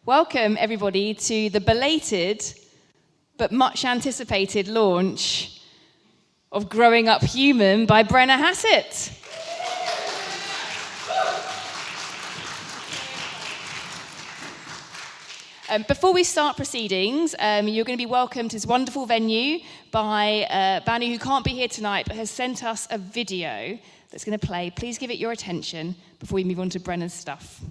Welcome, everybody, to the belated but much anticipated launch of Growing Up Human by Brenna Hassett. Before we start proceedings, you're going to be welcomed to this wonderful venue by Banu, who can't be here tonight, but has sent us a video that's going to play. Please give it your attention before we move on to Brenna's stuff.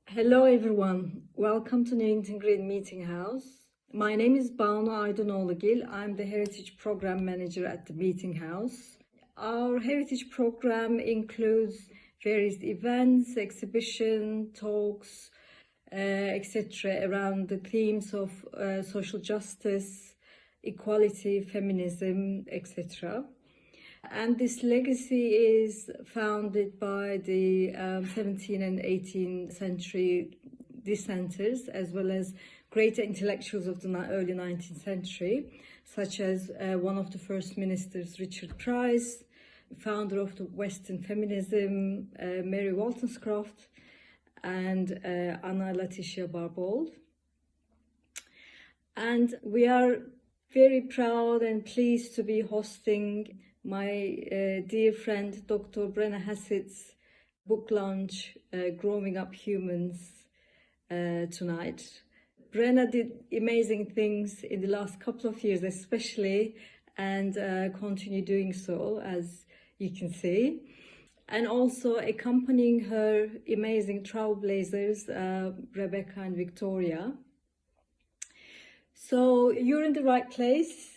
Hello everyone, welcome to Newington Green Meeting House. My name is Banu Aydınoğlu. I'm the Heritage Program Manager at the Meeting House. Our Heritage Program includes various events, exhibition, talks, etc. around the themes of social justice, equality, feminism, etc. And this legacy is founded by the 17th and 18th century dissenters, as well as great intellectuals of the early 19th century, such as one of the first ministers, Richard Price, founder of the Western feminism, Mary Wollstonecraft, and Anna Letitia Barbauld. And we are very proud and pleased to be hosting my dear friend, Dr. Brenna Hassett's book launch, Growing Up Humans, tonight. Brenna did amazing things in the last couple of years, especially, and continue doing so, as you can see. And also accompanying her amazing trailblazers, Rebecca and Victoria. So you're in the right place.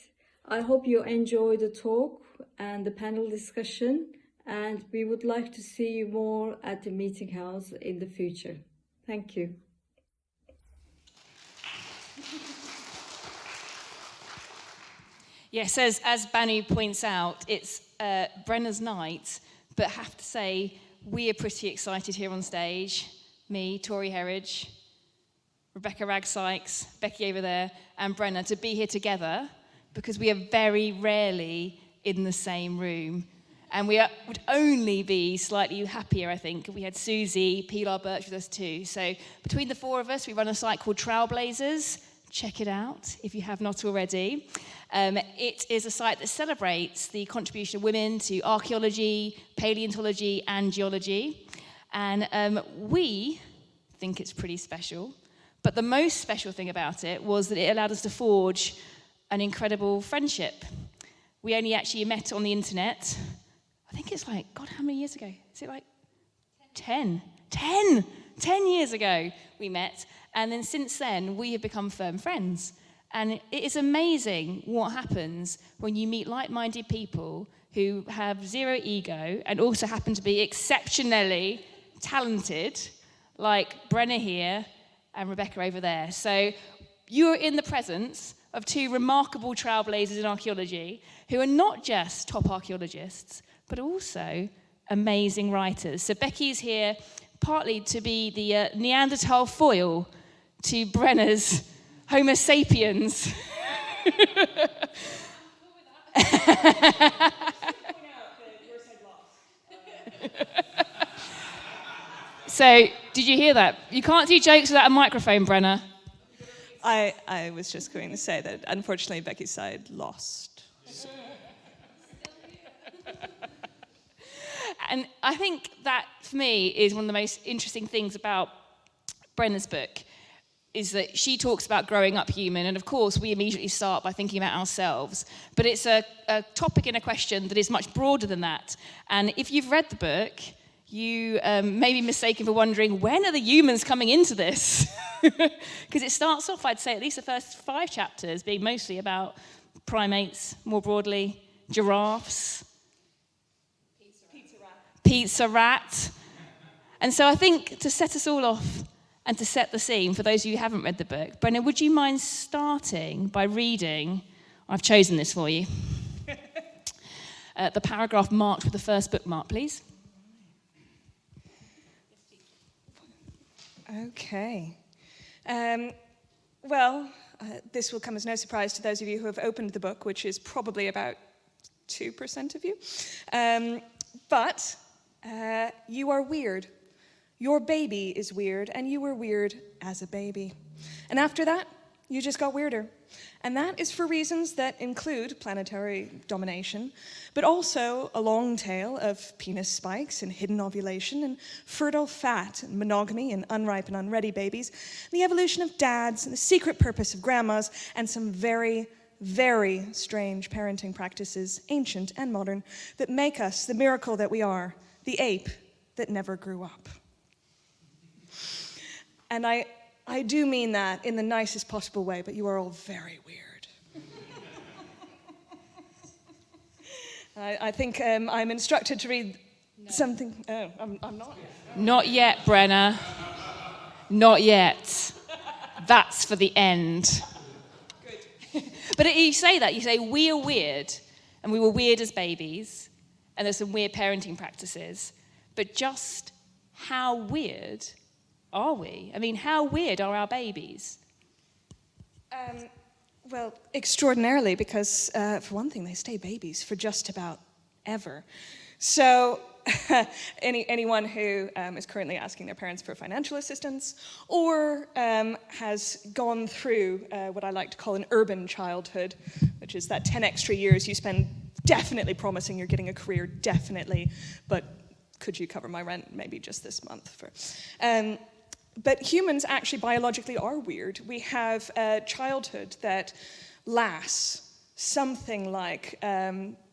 I hope you enjoy the talk and the panel discussion, and we would like to see you more at the Meeting House in the future. Thank you. Yes, as Banu points out, it's Brenna's night, but I have to say, we are pretty excited here on stage. Me, Tori Herridge, Rebecca Ragg-Sykes, Becky over there, and Brenna, to be here together, because we are very rarely in the same room. And we would only be slightly happier, I think, if we had Susie, Pilar Birch with us too. So between the four of us, we run a site called Trailblazers. Check it out if you have not already. It is a site that celebrates the contribution of women to archaeology, paleontology, and geology. And we think it's pretty special. But the most special thing about it was that it allowed us to forge an incredible friendship. We only actually met on the internet. I think it's like, God, how many years ago? Is it like 10 years ago we met. And then since then, we have become firm friends. And it is amazing what happens when you meet like-minded people who have zero ego and also happen to be exceptionally talented, like Brenna here and Rebecca over there. So you're in the presence of two remarkable trailblazers in archaeology who are not just top archaeologists, but also amazing writers. So Becky's here partly to be the Neanderthal foil to Brenna's Homo sapiens. So, did you hear that? You can't do jokes without a microphone, Brenna. I was just going to say that, unfortunately, Becky's side lost. So. And I think that, for me, is one of the most interesting things about Brenna's book, is that she talks about growing up human, and of course, we immediately start by thinking about ourselves. But it's a topic and a question that is much broader than that. And if you've read the book, you may be mistaken for wondering, when are the humans coming into this? Because it starts off, I'd say, at least the first 5 chapters being mostly about primates, more broadly, giraffes, pizza rat. And so I think to set us all off and to set the scene, for those of you who haven't read the book, Brenna, would you mind starting by reading, I've chosen this for you, the paragraph marked with the first bookmark, please? Okay. This will come as no surprise to those of you who have opened the book, which is probably about 2% of you. But you are weird. Your baby is weird, and you were weird as a baby. And after that, you just got weirder. And that is for reasons that include planetary domination, but also a long tail of penis spikes and hidden ovulation and fertile fat and monogamy and unripe and unready babies, the evolution of dads and the secret purpose of grandmas, and some very, very strange parenting practices, ancient and modern, that make us the miracle that we are, the ape that never grew up. And I do mean that in the nicest possible way, but you are all very weird. I think I'm instructed to read something. Oh, I'm not. Not yet, Brenna. Not yet. That's for the end. Good. But you say that. You say, we are weird, and we were weird as babies, and there's some weird parenting practices. But just how weird are we? I mean, how weird are our babies? Well, extraordinarily, because for one thing, they stay babies for just about ever. So anyone who is currently asking their parents for financial assistance or has gone through what I like to call an urban childhood, which is that 10 extra years you spend definitely promising you're getting a career, definitely, but could you cover my rent maybe just this month? But humans actually biologically are weird. We have a childhood that lasts something like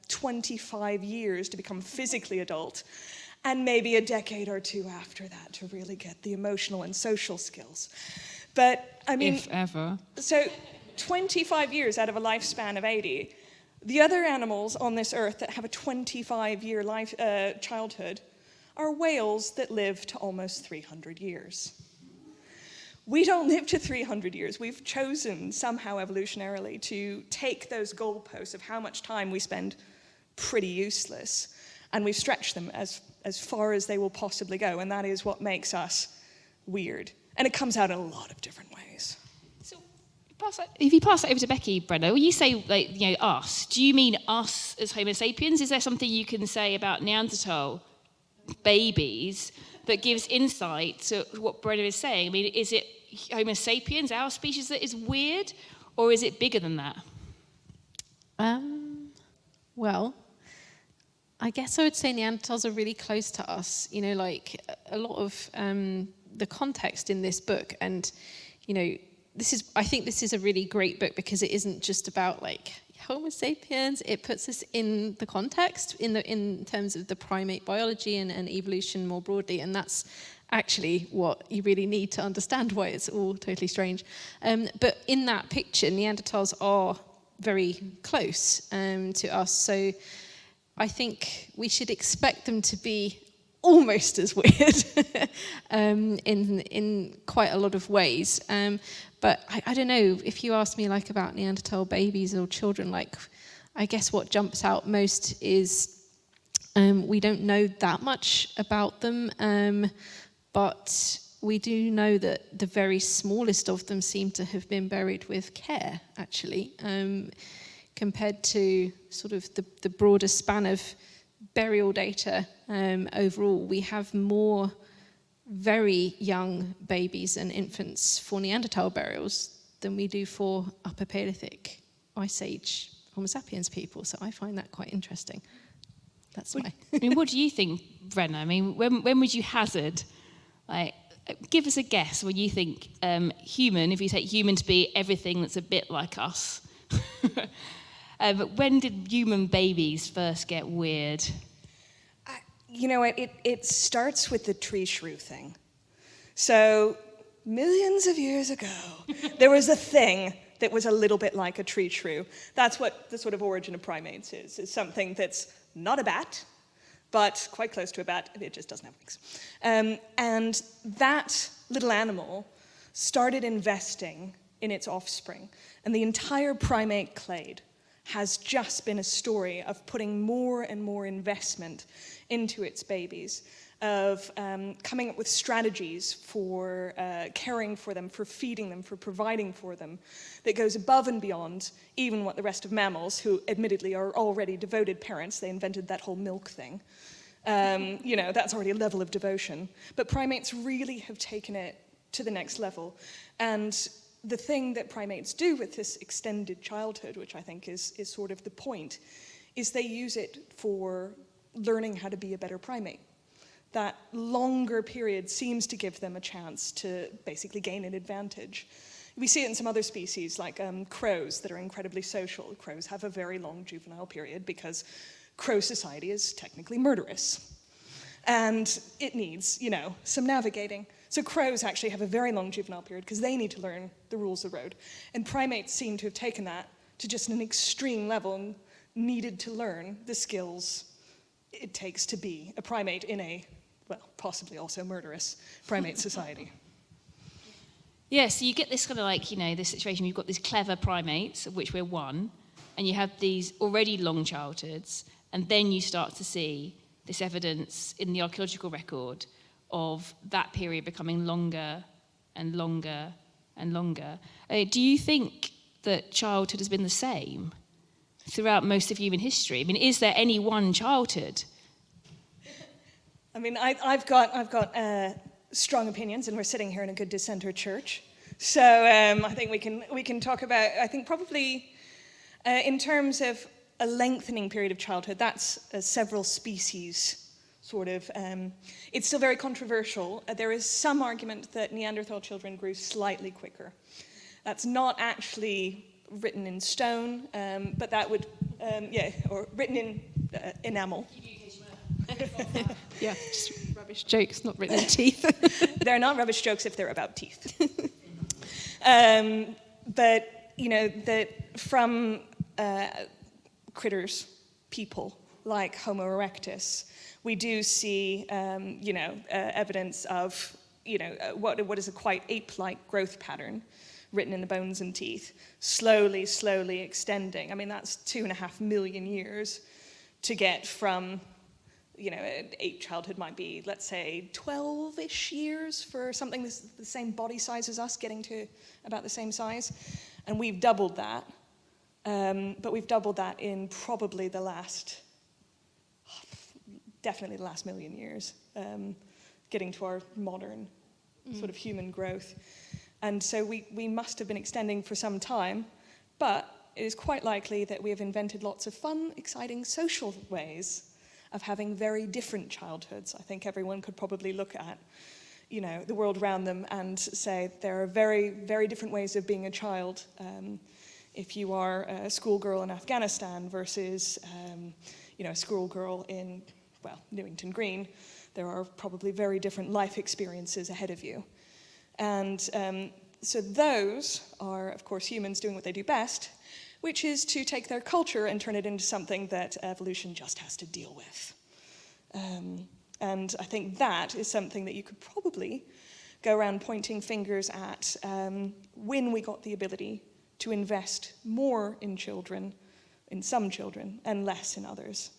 25 years to become physically adult, and maybe a decade or two after that to really get the emotional and social skills. But I mean, if ever. So 25 years out of a lifespan of 80, the other animals on this earth that have a 25-year childhood are whales that live to almost 300 years. We don't live to 300 years. We've chosen somehow evolutionarily to take those goalposts of how much time we spend pretty useless, and we've stretched them as far as they will possibly go, and that is what makes us weird. And it comes out in a lot of different ways. So, if you pass that over to Becky, Brenna, when you say us, do you mean us as Homo sapiens? Is there something you can say about Neanderthal babies that gives insight to what Brenna is saying? I mean, is it Homo sapiens, our species, that is weird, or is it bigger than that? Well, I guess I would say Neanderthals are really close to us. You know, like a lot of the context in this book, and I think this is a really great book because it isn't just about like Homo sapiens. It puts us in the context in terms of the primate biology and evolution more broadly, and that's actually what you really need to understand why it's all totally strange. But in that picture, Neanderthals are very close to us, so I think we should expect them to be almost as weird in quite a lot of ways. But I don't know, if you ask me like about Neanderthal babies or children, like I guess what jumps out most is we don't know that much about them, but we do know that the very smallest of them seem to have been buried with care, actually, compared to sort of the broader span of burial data. Overall, we have more very young babies and infants for Neanderthal burials than we do for Upper Paleolithic Ice Age Homo sapiens people, so I find that quite interesting. That's my... I mean, what do you think, Brenna? I mean, when would you hazard, like, give us a guess when you think human, if you take human to be everything that's a bit like us. But when did human babies first get weird? You know, it starts with the tree shrew thing. So millions of years ago, there was a thing that was a little bit like a tree shrew. That's what the sort of origin of primates is something that's not a bat, but quite close to a bat. It just doesn't have wings. And that little animal started investing in its offspring, and the entire primate clade has just been a story of putting more and more investment into its babies, of coming up with strategies for caring for them, for feeding them, for providing for them, that goes above and beyond even what the rest of mammals, who admittedly are already devoted parents, they invented that whole milk thing, You know, that's already a level of devotion. But primates really have taken it to the next level. And the thing that primates do with this extended childhood, which I think is sort of the point, is they use it for learning how to be a better primate. That longer period seems to give them a chance to basically gain an advantage. We see it in some other species, like crows that are incredibly social. Crows have a very long juvenile period because crow society is technically murderous. And it needs, you know, some navigating. So crows actually have a very long juvenile period because they need to learn the rules of the road. And primates seem to have taken that to just an extreme level and needed to learn the skills it takes to be a primate in a, well, possibly also murderous primate society. Yeah, so you get this kind of like, you know, this situation where you've got these clever primates, of which we're one, and you have these already long childhoods, and then you start to see this evidence in the archaeological record of that period becoming longer and longer and longer. Do you think that childhood has been the same throughout most of human history? I mean, is there any one childhood? I mean, I've got strong opinions, and we're sitting here in a good dissenter church. So I think we can talk about, I think probably in terms of a lengthening period of childhood, that's several species sort of, it's still very controversial. There is some argument that Neanderthal children grew slightly quicker. That's not actually written in stone, but that would, yeah, or written in enamel. Yeah, just rubbish jokes, not written in teeth. They're not rubbish jokes if they're about teeth. But, you know, that from critters, people, like Homo erectus, we do see, you know, evidence of, you know, what is a quite ape-like growth pattern written in the bones and teeth, slowly extending. I mean, that's 2.5 million years to get from, you know, ape childhood might be, let's say, 12-ish years for something that's the same body size as us, getting to about the same size. And we've doubled that. But we've doubled that in probably the last, definitely the last million years, getting to our modern sort of human growth. And so we must have been extending for some time, but it is quite likely that we have invented lots of fun, exciting social ways of having very different childhoods. I think everyone could probably look at, you know, the world around them and say there are very, very different ways of being a child. If you are a schoolgirl in Afghanistan versus, you know, a schoolgirl in, well, Newington Green, there are probably very different life experiences ahead of you. And so those are, of course, humans doing what they do best, which is to take their culture and turn it into something that evolution just has to deal with. And I think that is something that you could probably go around pointing fingers at when we got the ability to invest more in children, in some children, and less in others.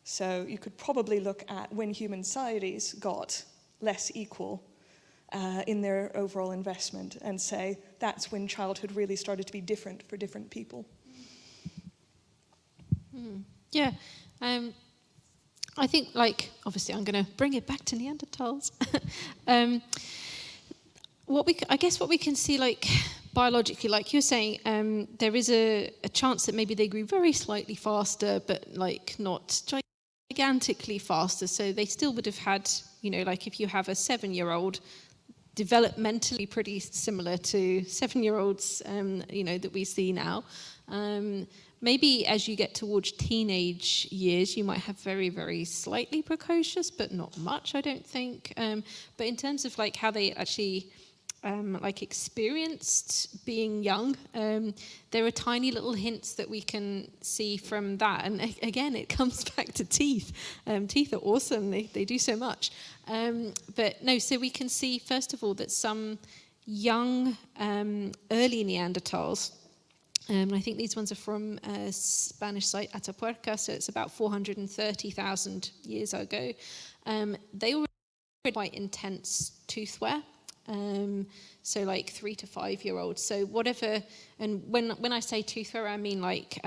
So you could probably look at when human societies got less equal in their overall investment and say that's when childhood really started to be different for different people. Yeah, I think, like, obviously I'm going to bring it back to Neanderthals. I guess what we can see, like, biologically, like you're saying, there is a chance that maybe they grew very slightly faster, but like not gigantically faster. So they still would have had, you know, like if you have a 7-year-old, developmentally pretty similar to 7-year-olds, you know, that we see now. Maybe as you get towards teenage years, you might have very, very slightly precocious, but not much, I don't think. But in terms of like how they actually like experienced being young, there are tiny little hints that we can see from that. And again, it comes back to teeth. Teeth are awesome, they do so much. But no, so we can see, first of all, that some young, early Neanderthals, I think these ones are from a Spanish site, Atapuerca, so it's about 430,000 years ago. They were quite intense tooth wear. So like 3 to 5 year olds. So whatever, and when I say tooth wear, I mean like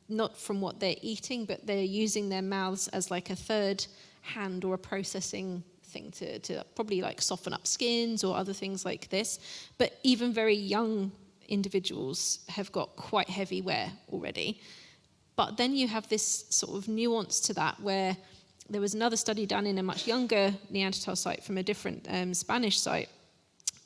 not from what they're eating, but they're using their mouths as like a third hand or a processing thing to probably like soften up skins or other things like this. But even very young individuals have got quite heavy wear already. But then you have this sort of nuance to that, where there was another study done in a much younger Neanderthal site from a different Spanish site.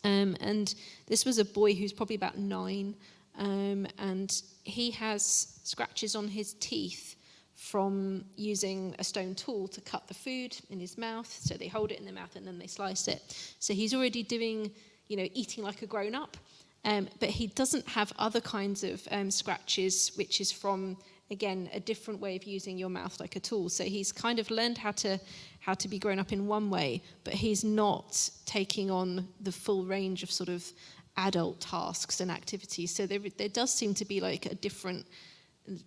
And this was a boy who's probably about 9, and he has scratches on his teeth from using a stone tool to cut the food in his mouth. So they hold it in their mouth and then they slice it. So he's already doing, eating like a grown-up. But he doesn't have other kinds of scratches, which is from, again, a different way of using your mouth like a tool. So he's kind of learned how to be grown up in one way, but he's not taking on the full range of sort of adult tasks and activities. So there does seem to be like a different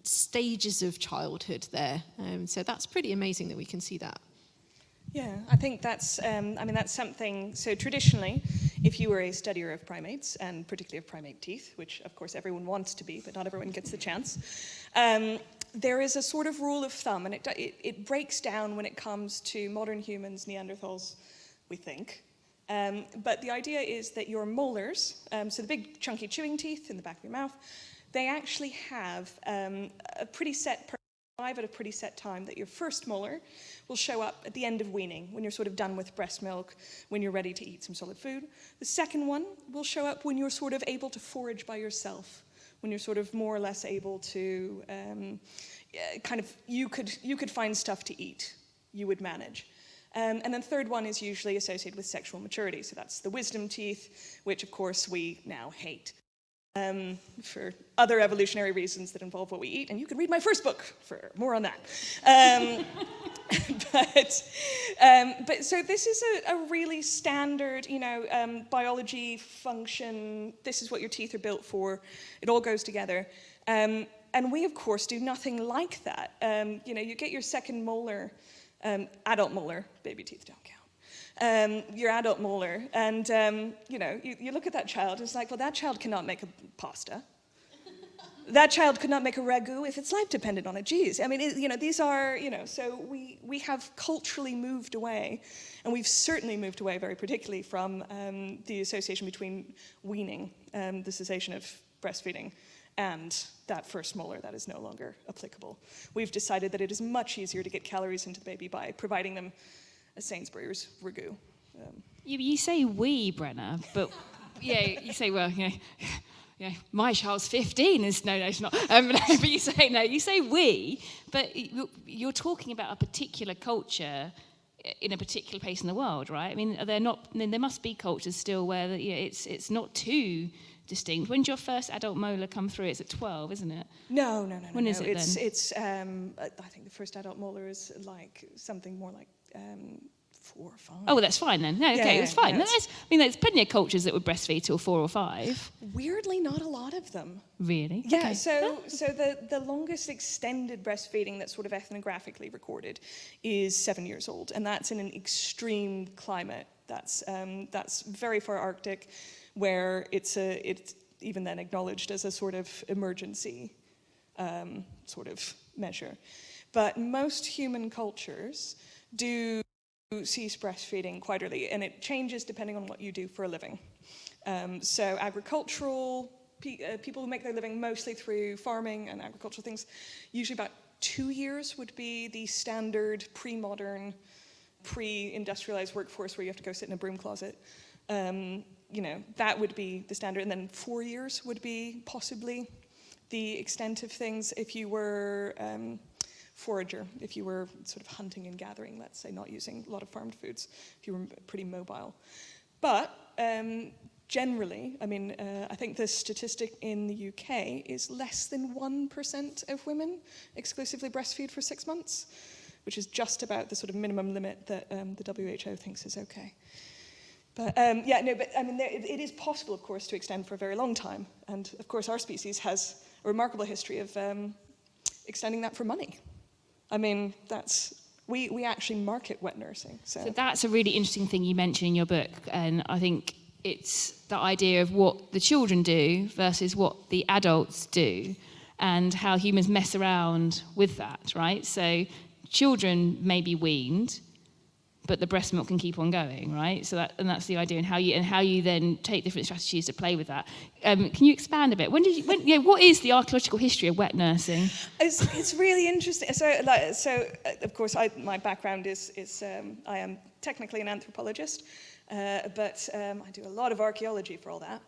stages of childhood there. So that's pretty amazing that we can see that. Yeah, I think that's something, so traditionally, if you were a studier of primates, and particularly of primate teeth, which of course everyone wants to be, but not everyone gets the chance, there is a sort of rule of thumb, and it breaks down when it comes to modern humans, Neanderthals, we think. But the idea is that your molars, so the big chunky chewing teeth in the back of your mouth, they actually have a pretty set arrive at a pretty set time, that your first molar will show up at the end of weaning, when you're sort of done with breast milk, when you're ready to eat some solid food. The second one will show up when you're sort of able to forage by yourself, when you're sort of more or less able to you could find stuff to eat, you would manage. And then third one is usually associated with sexual maturity. So that's the wisdom teeth, which of course we now hate. For other evolutionary reasons that involve what we eat, and you could read my first book for more on that. But so this is a really standard, biology function. This is what your teeth are built for. It all goes together. And we, of course, do nothing like that. You get your second molar, adult molar, baby teeth don't count. Your adult molar, and you look at that child, it's like, well, that child cannot make a pasta. That child could not make a ragu if its life depended on it. Geez, I mean, these are, so we have culturally moved away, and we've certainly moved away very particularly from the association between weaning, the cessation of breastfeeding, and that first molar. That is no longer applicable. We've decided that it is much easier to get calories into the baby by providing them a Sainsbury's ragu. You say we, Brenna, but you say, well, my child's 15. No, it's not. But you say we, but you're talking about a particular culture in a particular place in the world, right? I mean, there must be cultures still where it's not too distinct. When did your first adult molar come through? It's at 12, isn't it? No. When is it then? It's I think the first adult molar is like something more like 4 or 5. Oh, well, that's fine then. No, okay, it's fine. Yeah, there's plenty of cultures that would breastfeed till 4 or 5. Weirdly, not a lot of them. Really? Yeah, okay. so the longest extended breastfeeding that's sort of ethnographically recorded is 7 years old, and that's in an extreme climate. That's very far Arctic, where it's even then acknowledged as a sort of emergency sort of measure. But most human cultures do cease breastfeeding quite early, and it changes depending on what you do for a living. So agricultural people who make their living mostly through farming and agricultural things, usually about 2 years would be the standard pre-modern, pre-industrialized workforce where you have to go sit in a broom closet. That would be the standard, and then 4 years would be possibly the extent of things if you were forager, if you were sort of hunting and gathering, let's say, not using a lot of farmed foods, if you were pretty mobile. But generally, I think the statistic in the UK is less than 1% of women exclusively breastfeed for 6 months, which is just about the sort of minimum limit that the WHO thinks is okay. But it is possible, of course, to extend for a very long time. And of course, our species has a remarkable history of extending that for money. I mean, we actually market wet nursing. So that's a really interesting thing you mention in your book, and I think it's the idea of what the children do versus what the adults do, and how humans mess around with that, right? So children may be weaned, but the breast milk can keep on going, right? So that's the idea, and how you then take different strategies to play with that. Can you expand a bit? What is the archaeological history of wet nursing? It's really interesting. So of course, my background is I am technically an anthropologist, but I do a lot of archaeology for all that.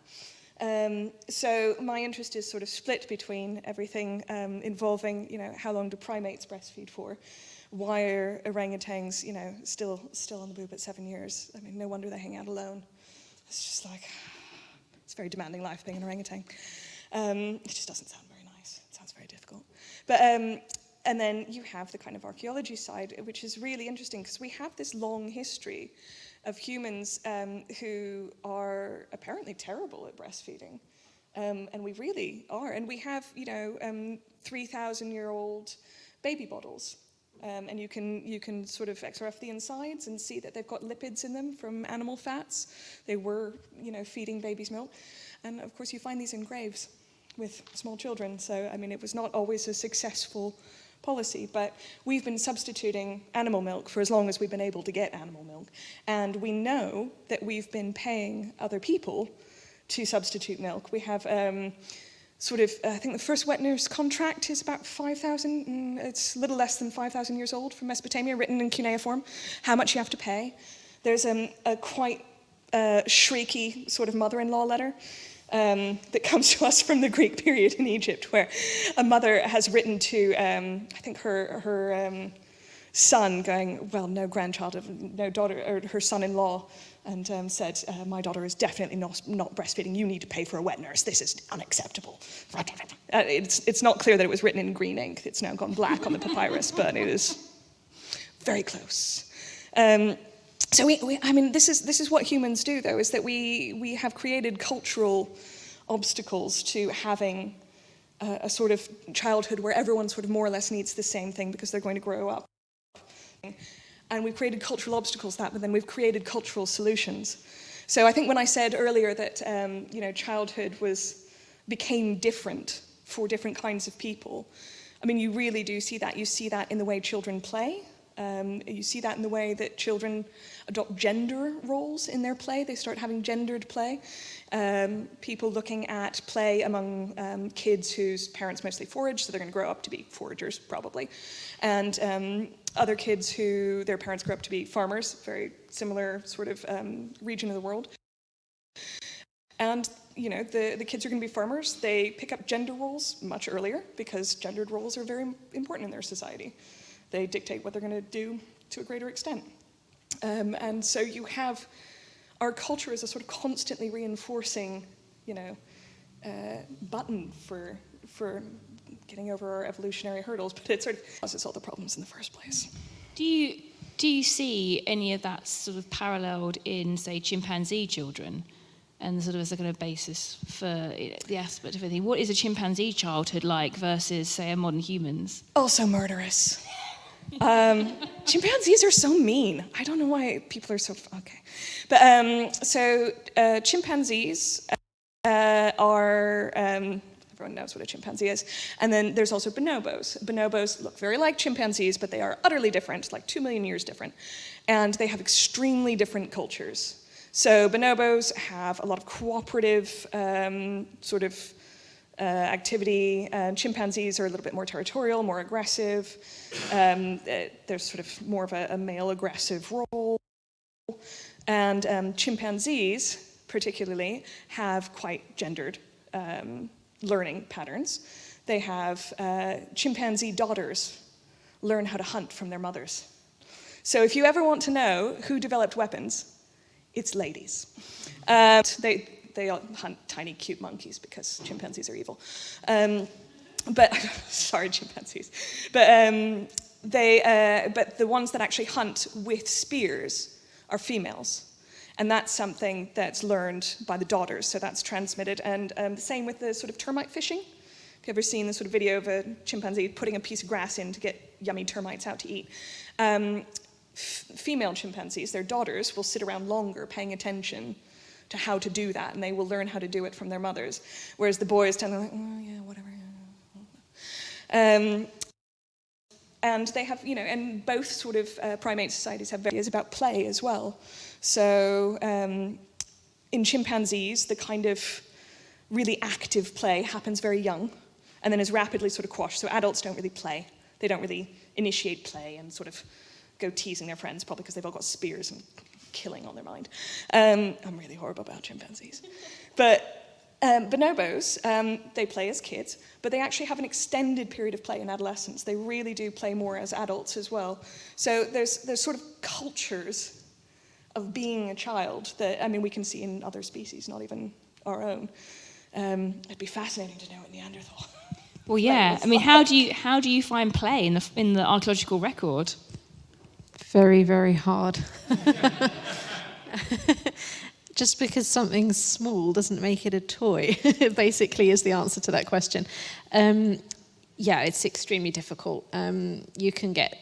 So my interest is sort of split between everything involving, how long do primates breastfeed for? Why are orangutans, still on the boob at 7 years? I mean, no wonder they hang out alone. It's just like, it's a very demanding life being an orangutan. It just doesn't sound very nice. It sounds very difficult. But and then you have the kind of archaeology side, which is really interesting because we have this long history of humans who are apparently terrible at breastfeeding. And we really are. And we have, 3,000-year-old baby bottles. And you can sort of XRF the insides and see that they've got lipids in them from animal fats. They were, feeding babies milk. And of course you find these in graves with small children. So, I mean, it was not always a successful policy, but we've been substituting animal milk for as long as we've been able to get animal milk. And we know that we've been paying other people to substitute milk. We have I think the first wet nurse contract is about 5,000, it's a little less than 5,000 years old from Mesopotamia, written in cuneiform, how much you have to pay. There's a quite shrieky sort of mother-in-law letter that comes to us from the Greek period in Egypt, where a mother has written to, I think her son, going, well, no grandchild, no daughter, or her son-in-law, and said, my daughter is definitely not breastfeeding. You need to pay for a wet nurse. This is unacceptable. It's not clear that it was written in green ink. It's now gone black on the papyrus, but it is very close. So this is what humans do, though, is that we have created cultural obstacles to having a sort of childhood where everyone sort of more or less needs the same thing because they're going to grow up. And we've created cultural obstacles to that, but then we've created cultural solutions. So I think when I said earlier that childhood became different for different kinds of people, I mean, you really do see that. You see that in the way children play. You see that in the way that children adopt gender roles in their play. They start having gendered play. People looking at play among kids whose parents mostly forage, so they're going to grow up to be foragers, probably. And other kids who their parents grew up to be farmers, very similar sort of region of the world. And, the kids are going to be farmers. They pick up gender roles much earlier because gendered roles are very important in their society. They dictate what they're going to do to a greater extent. And so you have our culture as a sort of constantly reinforcing, button for getting over our evolutionary hurdles, but it sort of causes all the problems in the first place. Do you see any of that sort of paralleled in, say, chimpanzee children? And sort of as a kind of basis for the aspect of everything. What is a chimpanzee childhood like versus, say, a modern human's? Also murderous. Chimpanzees are so mean. I don't know why people are so... Okay. But chimpanzees are... everyone knows what a chimpanzee is. And then there's also bonobos. Bonobos look very like chimpanzees, but they are utterly different, like 2 million years different. And they have extremely different cultures. So bonobos have a lot of cooperative activity. Chimpanzees are a little bit more territorial, more aggressive. There's sort of more of a male aggressive role. And chimpanzees, particularly, have quite gendered learning patterns. They have chimpanzee daughters learn how to hunt from their mothers. So if you ever want to know who developed weapons, it's ladies. They hunt tiny, cute monkeys because chimpanzees are evil. But sorry, chimpanzees. But the ones that actually hunt with spears are females, and that's something that's learned by the daughters. So that's transmitted, and the same with the sort of termite fishing. Have you ever seen the sort of video of a chimpanzee putting a piece of grass in to get yummy termites out to eat? Female chimpanzees, their daughters, will sit around longer paying attention to how to do that, and they will learn how to do it from their mothers. Whereas the boys tend to like, oh yeah, whatever. And they have, and both sort of primate societies have ideas about play as well. So in chimpanzees, the kind of really active play happens very young and then is rapidly sort of quashed. So adults don't really play. They don't really initiate play and sort of go teasing their friends, probably because they've all got spears and killing on their mind. I'm really horrible about chimpanzees. But bonobos, they play as kids, but they actually have an extended period of play in adolescence. They really do play more as adults as well. So there's sort of cultures of being a child that, we can see in other species, not even our own. It'd be fascinating to know what Neanderthal. Well, yeah. How do you find play in the archaeological record? Very, very hard. Just because something's small doesn't make it a toy, basically, is the answer to that question. Yeah, it's extremely difficult. You can get,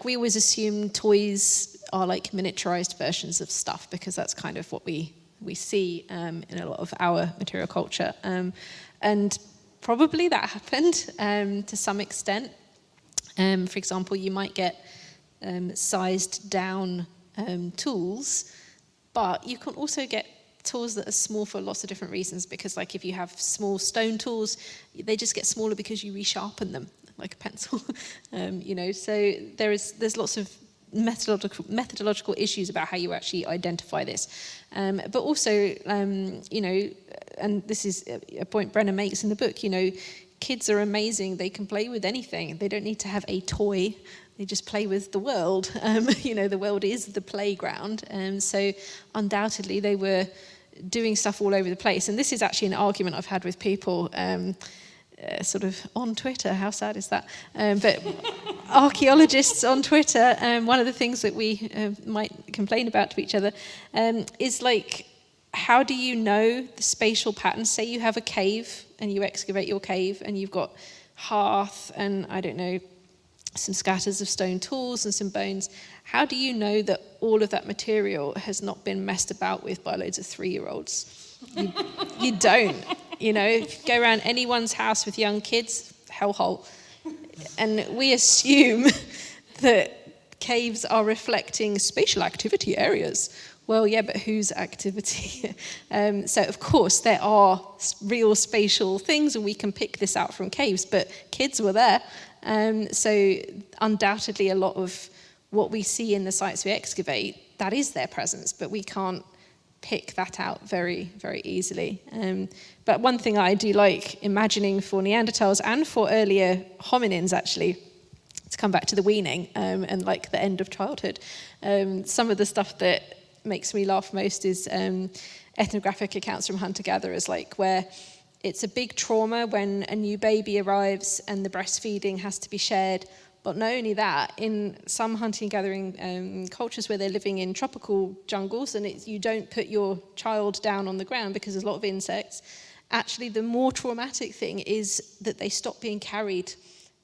we always assume toys are like miniaturized versions of stuff because that's kind of what we see in a lot of our material culture. And probably that happened to some extent. For example, you might get sized down tools, but you can also get tools that are small for lots of different reasons, because if you have small stone tools, they just get smaller because you resharpen them, like a pencil. So there's lots of methodological issues about how you actually identify this. But also, and this is a point Brenna makes in the book, kids are amazing. They can play with anything. They don't need to have a toy. They just play with the world. The world is the playground. So undoubtedly they were doing stuff all over the place. And this is actually an argument I've had with people sort of on Twitter. How sad is that? But archaeologists on Twitter, one of the things that we might complain about to each other is how do you know the spatial patterns? Say you have a cave and you excavate your cave and you've got hearth and, I don't know, some scatters of stone tools and some bones. How do you know that all of that material has not been messed about with by loads of 3-year-olds? You don't. If you go around anyone's house with young kids, hellhole. And we assume that caves are reflecting spatial activity areas. Well, yeah, but whose activity? So, of course, there are real spatial things, and we can pick this out from caves, but kids were there. So undoubtedly a lot of what we see in the sites we excavate, that is their presence, but we can't pick that out very, very easily. But one thing I do like imagining for Neanderthals and for earlier hominins, actually, to come back to the weaning and the end of childhood, some of the stuff that makes me laugh most is ethnographic accounts from hunter-gatherers, where it's a big trauma when a new baby arrives and the breastfeeding has to be shared. But not only that, in some hunting and gathering cultures where they're living in tropical jungles and you don't put your child down on the ground because there's a lot of insects, actually the more traumatic thing is that they stop being carried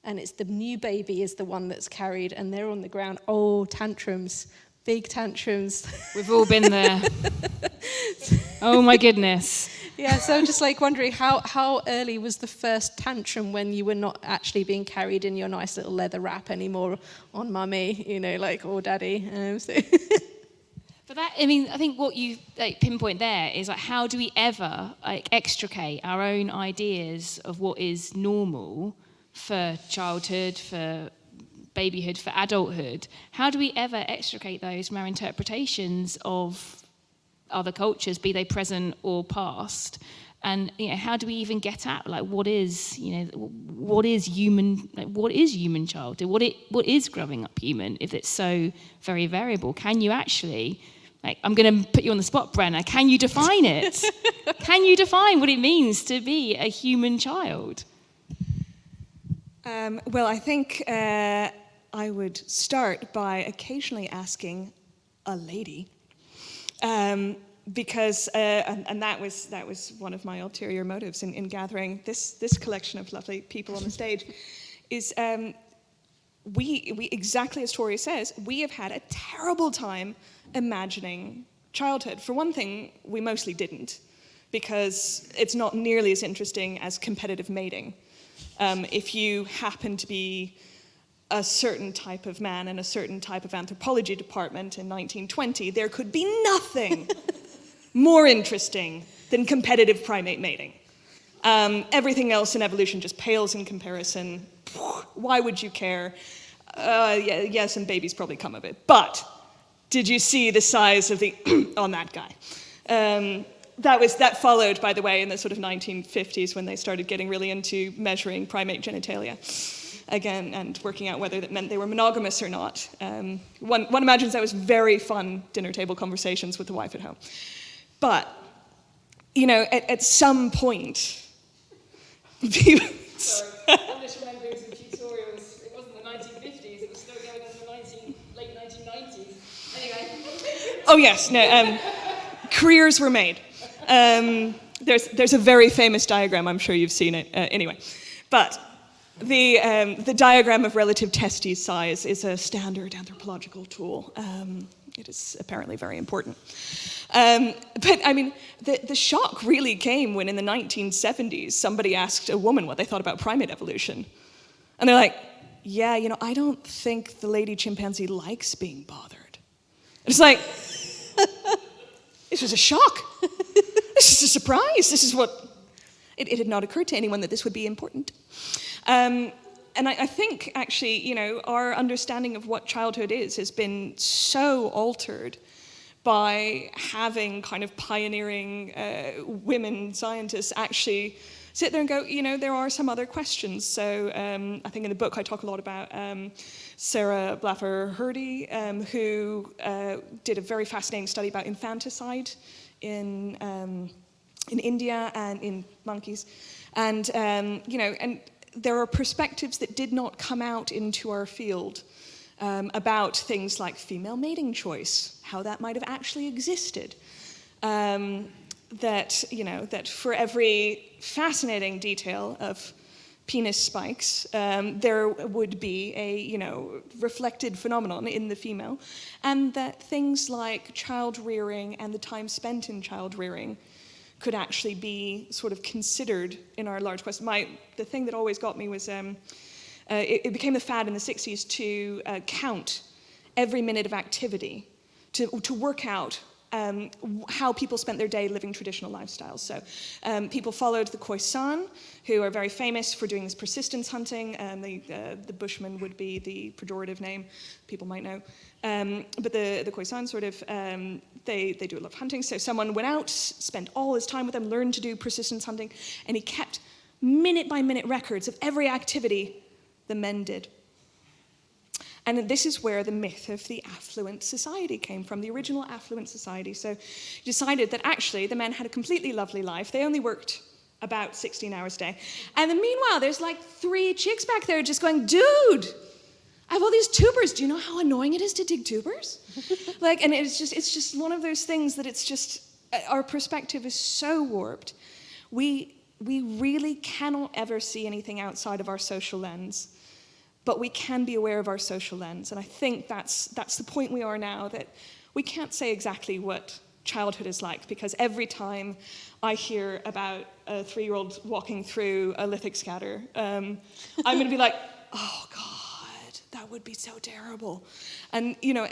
and it's the new baby is the one that's carried and they're on the ground. Oh, tantrums, big tantrums. We've all been there. Oh my goodness. Yeah, so I'm just wondering how early was the first tantrum when you were not actually being carried in your nice little leather wrap anymore on mummy, or daddy. But that, I think what you pinpoint there is how do we ever extricate our own ideas of what is normal for childhood, for babyhood, for adulthood? How do we ever extricate those from our interpretations of other cultures, be they present or past? And how do we even get at what is human? What is human childhood? What is growing up human? If it's so very variable, can you actually? I'm going to put you on the spot, Brenna. Can you define it? Can you define what it means to be a human child? Well, I think I would start by occasionally asking a lady. Because and that was one of my ulterior motives in gathering this collection of lovely people on the stage, is we exactly as Tori says, we have had a terrible time imagining childhood. For one thing, we mostly didn't, because it's not nearly as interesting as competitive mating. If you happen to be a certain type of man in a certain type of anthropology department in 1920, there could be nothing more interesting than competitive primate mating. Everything else in evolution just pales in comparison. Why would you care? Yes, and babies probably come of it. But did you see the size of the on that guy? That followed, by the way, in the sort of 1950s when they started getting really into measuring primate genitalia again and working out whether that meant they were monogamous or not. One imagines that was very fun dinner table conversations with the wife at home. But, you know, at some point, people... Sorry, I'm just remembering some tutorials. It wasn't the 1950s, it was still going in the late 1990s. Anyway. Oh yes, no, careers were made. There's a very famous diagram, I'm sure you've seen it, anyway. But the diagram of relative testes size is a standard anthropological tool. It is apparently very important. But I mean, the shock really came when in the 1970s, somebody asked a woman what they thought about primate evolution. And they're like, yeah, you know, I don't think the lady chimpanzee likes being bothered. And it's like, this was a shock. This is a surprise. This is what, it had not occurred to anyone that this would be important. And I think, actually, you know, our understanding of what childhood is has been so altered by having kind of pioneering women scientists actually sit there and go, you know, there are some other questions. So I think in the book I talk a lot about Sarah Blaffer-Hrdy, who did a very fascinating study about infanticide in India and in monkeys. And, you know, and there are perspectives that did not come out into our field about things like female mating choice, how that might have actually existed. That, you know, that for every fascinating detail of penis spikes, there would be a, you know, reflected phenomenon in the female, and that things like child rearing and the time spent in child rearing could actually be sort of considered in our large question. The thing that always got me was it became a fad in the 60s to count every minute of activity, to work out how people spent their day living traditional lifestyles. So people followed the Khoisan, who are very famous for doing this persistence hunting. The Bushman would be the pejorative name, people might know. But the Khoisan sort of, they do a lot of hunting. So someone went out, spent all his time with them, learned to do persistence hunting, and he kept minute-by-minute records of every activity the men did. And this is where the myth of the affluent society came from, the original affluent society. So he decided that actually the men had a completely lovely life. They only worked about 16 hours a day. And then meanwhile, there's like 3 chicks back there just going, dude, I have all these tubers. Do you know how annoying it is to dig tubers? Like, and it's just one of those things that it's just, our perspective is so warped. We really cannot ever see anything outside of our social lens. But we can be aware of our social lens. And I think that's the point we are now, that we can't say exactly what childhood is like, because every time I hear about a 3-year-old walking through a lithic scatter, I'm going to be like, oh God, that would be so terrible. And, you know,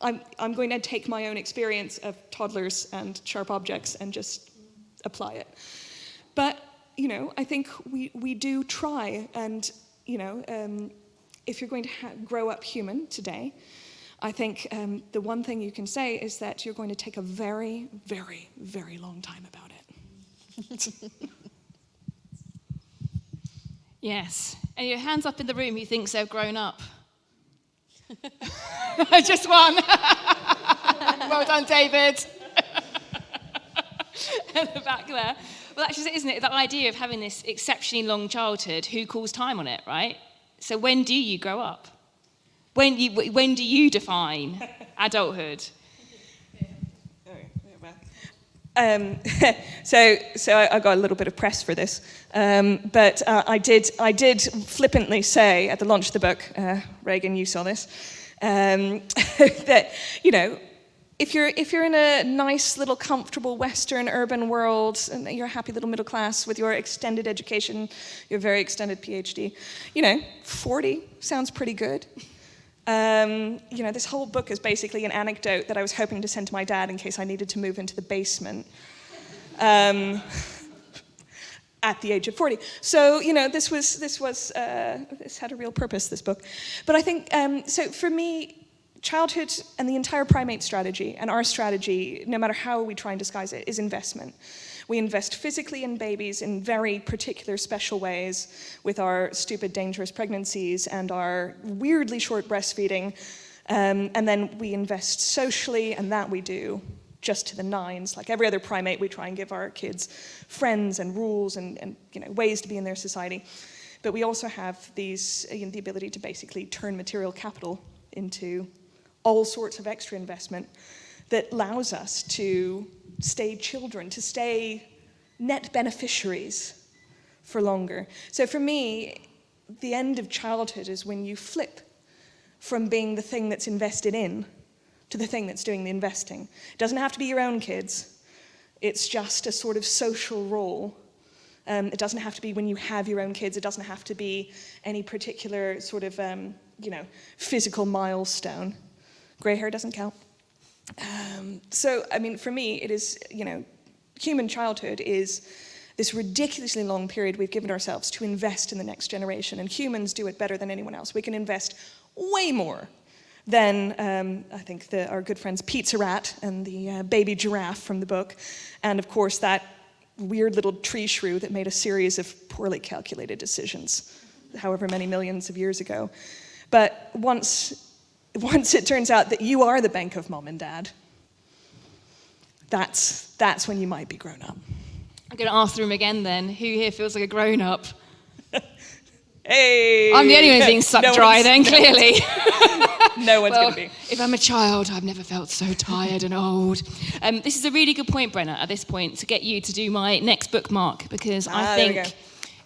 I'm going to take my own experience of toddlers and sharp objects and just apply it. But, you know, I think we do try, and, you know, if you're going to grow up human today, I think the one thing you can say is that you're going to take a very, very, very long time about it. Yes. And your hands up in the room who thinks they've grown up. Just one. Well done, David. At the back there. Well, actually, isn't it, the idea of having this exceptionally long childhood, who calls time on it, right? So when do you grow up? When do you define adulthood? So I got a little bit of press for this, but I did flippantly say at the launch of the book, Reagan, you saw this, that, you know, if you're in a nice little comfortable Western urban world and you're a happy little middle class with your extended education, your very extended PhD, 40 sounds pretty good. This whole book is basically an anecdote that I was hoping to send to my dad in case I needed to move into the basement at the age of 40. So, this had a real purpose, this book. But I think, so for me, childhood and the entire primate strategy and our strategy, no matter how we try and disguise it, is investment. We invest physically in babies in very particular special ways with our stupid, dangerous pregnancies and our weirdly short breastfeeding. And then we invest socially, and that we do just to the nines. Like every other primate, we try and give our kids friends and rules and ways to be in their society. But we also have these, the ability to basically turn material capital into all sorts of extra investment that allows us to stay children, to stay net beneficiaries for longer. So for me, the end of childhood is when you flip from being the thing that's invested in to the thing that's doing the investing. It doesn't have to be your own kids. It's just a sort of social role. It doesn't have to be when you have your own kids. It doesn't have to be any particular sort of, physical milestone. Gray hair doesn't count. So, for me, it is, human childhood is this ridiculously long period we've given ourselves to invest in the next generation, and humans do it better than anyone else. We can invest way more than, I think, our good friends Pizza Rat and the baby giraffe from the book, and of course that weird little tree shrew that made a series of poorly calculated decisions, however many millions of years ago. But once it turns out that you are the bank of mom and dad, that's when you might be grown up. I'm going to ask the room again then. Who here feels like a grown up? Hey! I'm the only one being sucked dry then, clearly. No one's going to be. If I'm a child, I've never felt so tired and old. This is a really good point, Brenna, at this point, to get you to do my next bookmark, because I think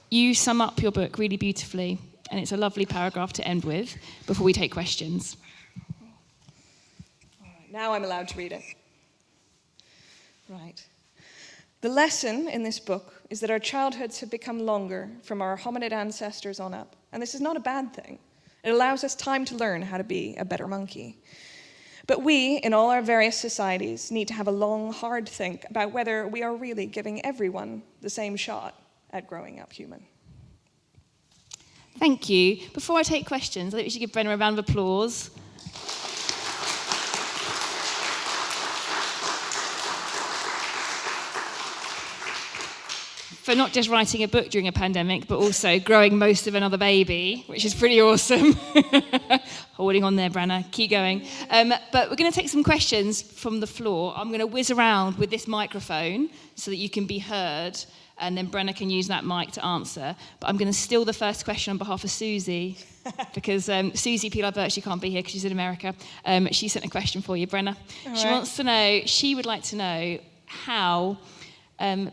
you sum up your book really beautifully, and it's a lovely paragraph to end with before we take questions. All right, now I'm allowed to read it. Right. The lesson in this book is that our childhoods have become longer from our hominid ancestors on up. And this is not a bad thing. It allows us time to learn how to be a better monkey. But we, in all our various societies, need to have a long, hard think about whether we are really giving everyone the same shot at growing up human. Thank you. Before I take questions, I think we should give Brenna a round of applause. For not just writing a book during a pandemic, but also growing most of another baby, which is pretty awesome. Holding on there, Brenna. Keep going. But we're going to take some questions from the floor. I'm going to whiz around with this microphone so that you can be heard, and then Brenna can use that mic to answer. But I'm going to steal the first question on behalf of Susie, because Susie Pilar-Birch, she can't be here because she's in America. She sent a question for you, Brenna. She would like to know how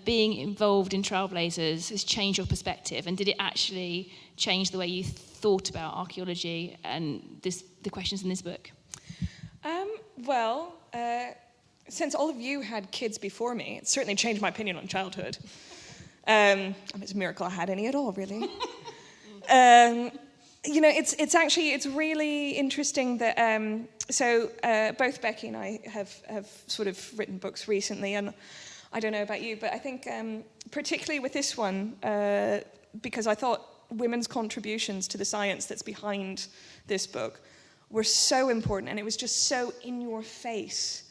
being involved in Trailblazers has changed your perspective, and did it actually change the way you thought about archaeology and the questions in this book? Since all of you had kids before me, it certainly changed my opinion on childhood. It's a miracle I had any at all, really. It's really interesting that both Becky and I have sort of written books recently, and I don't know about you, but I think particularly with this one, because I thought women's contributions to the science that's behind this book were so important, and it was just so in your face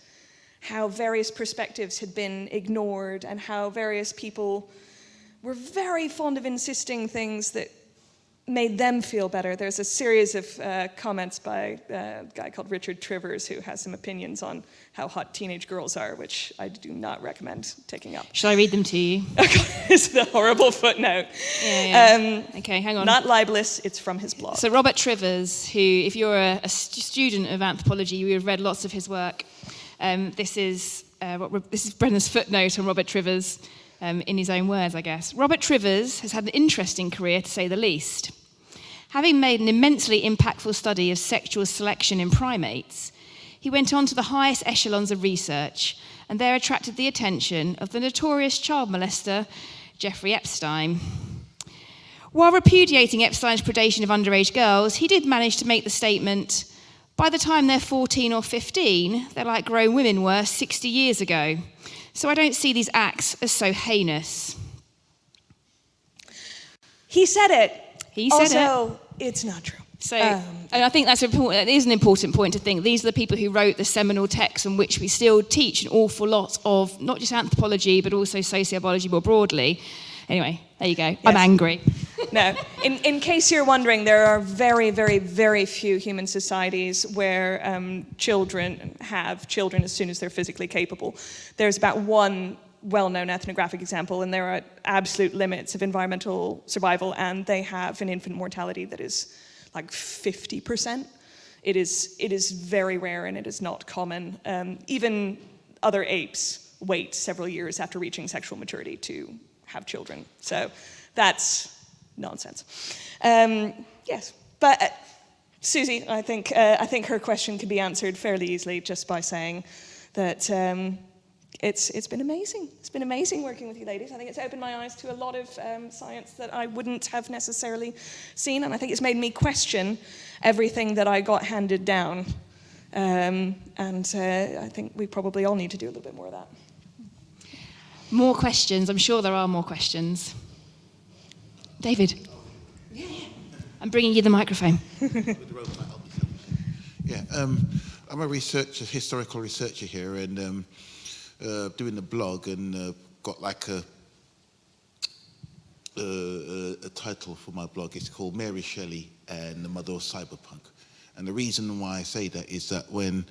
how various perspectives had been ignored and how various people were very fond of insisting things that made them feel better. There's a series of comments by a guy called Richard Trivers who has some opinions on how hot teenage girls are, which I do not recommend taking up. Shall I read them to you? It's the horrible footnote. Yeah. Okay, hang on. Not libelous, it's from his blog. So Robert Trivers, who, if you're a student of anthropology, you would have read lots of his work. This is Brenna's footnote on Robert Trivers, in his own words, I guess. Robert Trivers has had an interesting career, to say the least. Having made an immensely impactful study of sexual selection in primates, he went on to the highest echelons of research and there attracted the attention of the notorious child molester Jeffrey Epstein. While repudiating Epstein's predation of underage girls, he did manage to make the statement, by the time they're 14 or 15, they're like grown women were 60 years ago. So I don't see these acts as so heinous. He said it. He said also, it's not true. So, and I think that's important. It is an important point to think. These are the people who wrote the seminal texts on which we still teach an awful lot of, not just anthropology, but also sociobiology more broadly. Anyway, there you go. Yes. I'm angry. No, in case you're wondering, there are very, very, very few human societies where children have children as soon as they're physically capable. There's about one well-known ethnographic example, and there are absolute limits of environmental survival, and they have an infant mortality that is like 50%. It is very rare, and it is not common. Even other apes wait several years after reaching sexual maturity to have children. So that's nonsense. Yes, but Susie, I think her question can be answered fairly easily just by saying that it's been amazing. It's been amazing working with you ladies. I think it's opened my eyes to a lot of science that I wouldn't have necessarily seen, and I think it's made me question everything that I got handed down. And I think we probably all need to do a little bit more of that. More questions. I'm sure there are more questions. David. Yeah. I'm bringing you the microphone. Yeah, I'm a historical researcher here, and doing the blog, and got like a title for my blog. It's called Mary Shelley and the Mother of Cyberpunk. And the reason why I say that is that when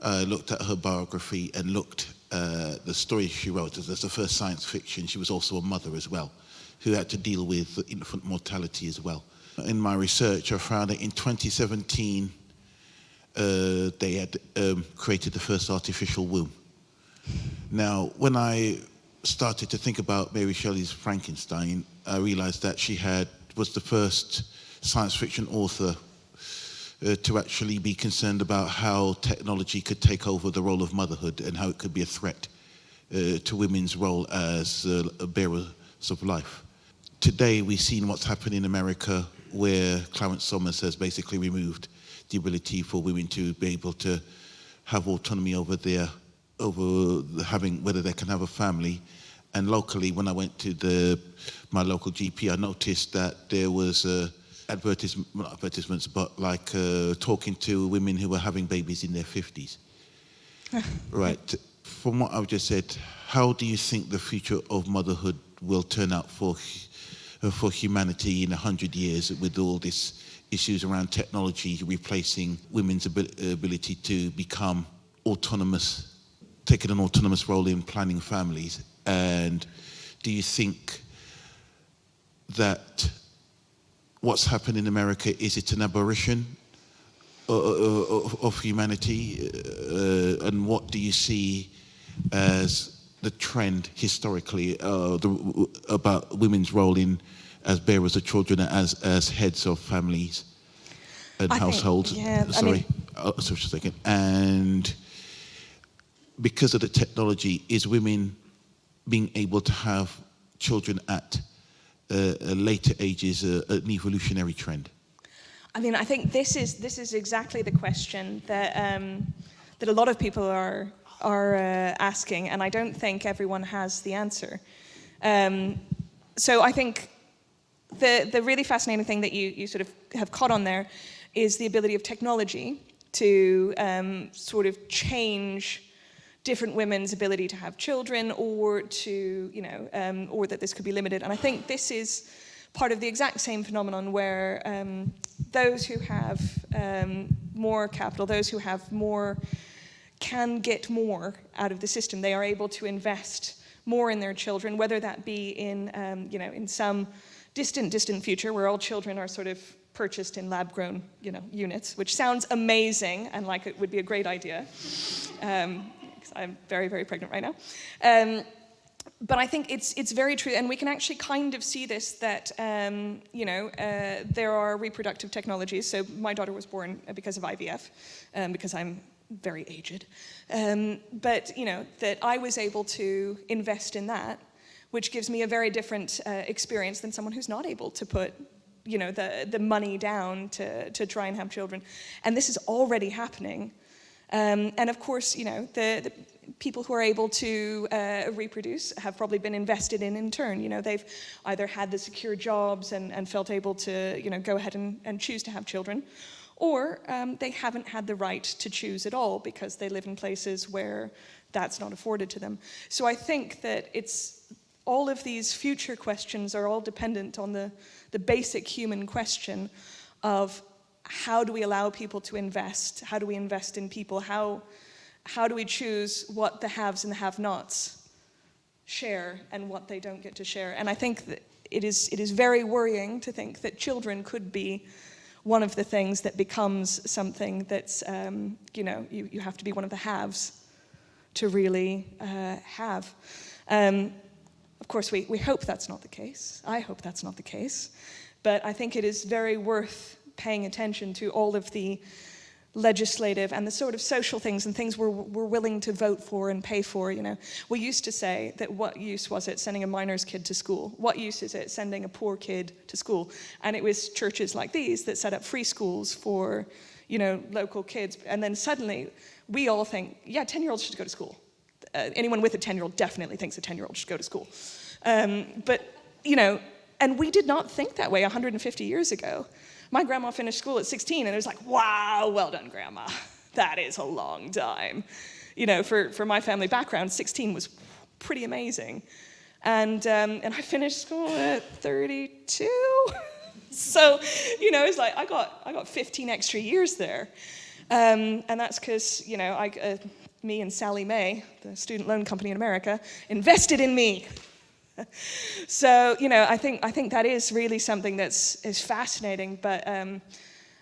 I looked at her biography and looked at the story she wrote as the first science fiction, she was also a mother as well, who had to deal with infant mortality as well. In my research, I found that in 2017, they had created the first artificial womb. Now, when I started to think about Mary Shelley's Frankenstein, I realized that she was the first science fiction author to actually be concerned about how technology could take over the role of motherhood and how it could be a threat to women's role as bearers of life. Today, we've seen what's happened in America, where Clarence Summers has basically removed the ability for women to be able to have autonomy over whether they can have a family. And locally, when I went to my local GP, I noticed that there was not advertisements, but like talking to women who were having babies in their 50s. Right. From what I've just said, how do you think the future of motherhood will turn out for humanity in 100 years, with all these issues around technology replacing women's ability to become autonomous, taking an autonomous role in planning families? And do you think that what's happened in America, is it an aberration of humanity? And what do you see as the trend historically about women's role as bearers of children, as heads of families and households? Sorry, just a second. And because of the technology, is women being able to have children at later ages an evolutionary trend? I mean, I think this is exactly the question that a lot of people are asking, and I don't think everyone has the answer. So I think the really fascinating thing that you sort of have caught on there is the ability of technology to sort of change different women's ability to have children, or to, or that this could be limited. And I think this is part of the exact same phenomenon where those who have more capital, those who have more, can get more out of the system. They are able to invest more in their children, whether that be in, in some distant future where all children are sort of purchased in lab-grown, units, which sounds amazing and like it would be a great idea. Because I'm very, very pregnant right now. But I think it's very true, and we can actually kind of see this, that, there are reproductive technologies. So my daughter was born because of IVF, because I'm very aged. But, you know, that I was able to invest in that, which gives me a very different experience than someone who's not able to put, you know, the money down to try and have children. And this is already happening. And of course, you know, the people who are able to reproduce have probably been invested in turn. You know, they've either had the secure jobs and felt able to, you know, go ahead and choose to have children, or they haven't had the right to choose at all because they live in places where that's not afforded to them. So I think that it's all of these future questions are all dependent on the basic human question of how do we allow people to invest? How do we invest in people? How do we choose what the haves and the have-nots share and what they don't get to share? And I think that it is very worrying to think that children could be one of the things that becomes something that's, you know, you have to be one of the haves to really have. Of course, we hope that's not the case. I hope that's not the case. But I think it is very worth paying attention to all of the legislative and the sort of social things and things we're willing to vote for and pay for, you know. We used to say that what use was it sending a miner's kid to school? What use is it sending a poor kid to school? And it was churches like these that set up free schools for, you know, local kids. And then suddenly we all think, yeah, 10-year-olds should go to school. Anyone with a 10-year-old definitely thinks a 10-year-old should go to school. But, you know, and we did not think that way 150 years ago. My grandma finished school at 16, and it was like, wow, well done, Grandma. That is a long time. You know, for my family background, 16 was pretty amazing. And I finished school at 32. So, you know, it's like I got 15 extra years there. And that's because, you know, me and Sally Mae, the student loan company in America, invested in me. So, you know, I think that is really something is fascinating, but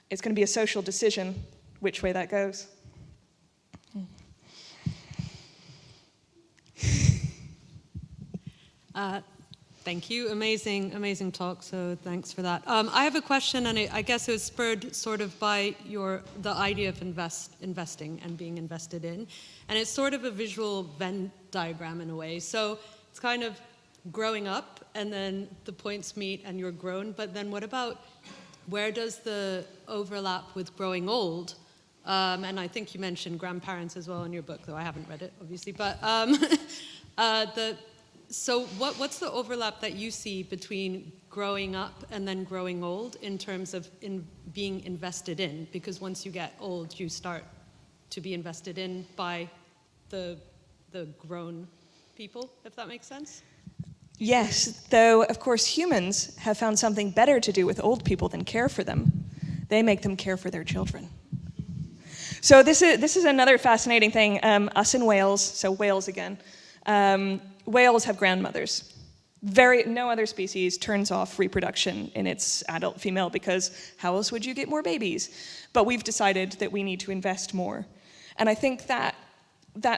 it's going to be a social decision which way that goes. Thank you. Amazing talk. So thanks for that. I have a question, and I guess it was spurred sort of by the idea of investing and being invested in, and it's sort of a visual Venn diagram in a way. So it's kind of growing up, and then the points meet, and you're grown. But then what about where does the overlap with growing old? And I think you mentioned grandparents as well in your book, though I haven't read it, obviously. But so what's the overlap that you see between growing up and then growing old in terms of being invested in? Because once you get old, you start to be invested in by the grown people, if that makes sense? Yes, though, of course, humans have found something better to do with old people than care for them. They make them care for their children. So this is another fascinating thing. Us in Wales, so Wales again, whales have grandmothers. No other species turns off reproduction in its adult female because how else would you get more babies? But we've decided that we need to invest more. And I think that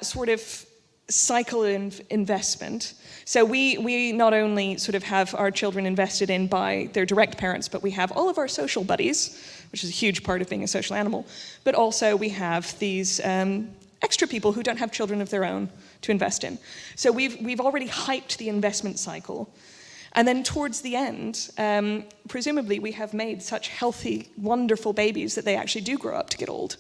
sort of cycle of investment. So we not only sort of have our children invested in by their direct parents, but we have all of our social buddies, which is a huge part of being a social animal, but also we have these extra people who don't have children of their own to invest in. So we've already hyped the investment cycle. And then towards the end, presumably we have made such healthy, wonderful babies that they actually do grow up to get old.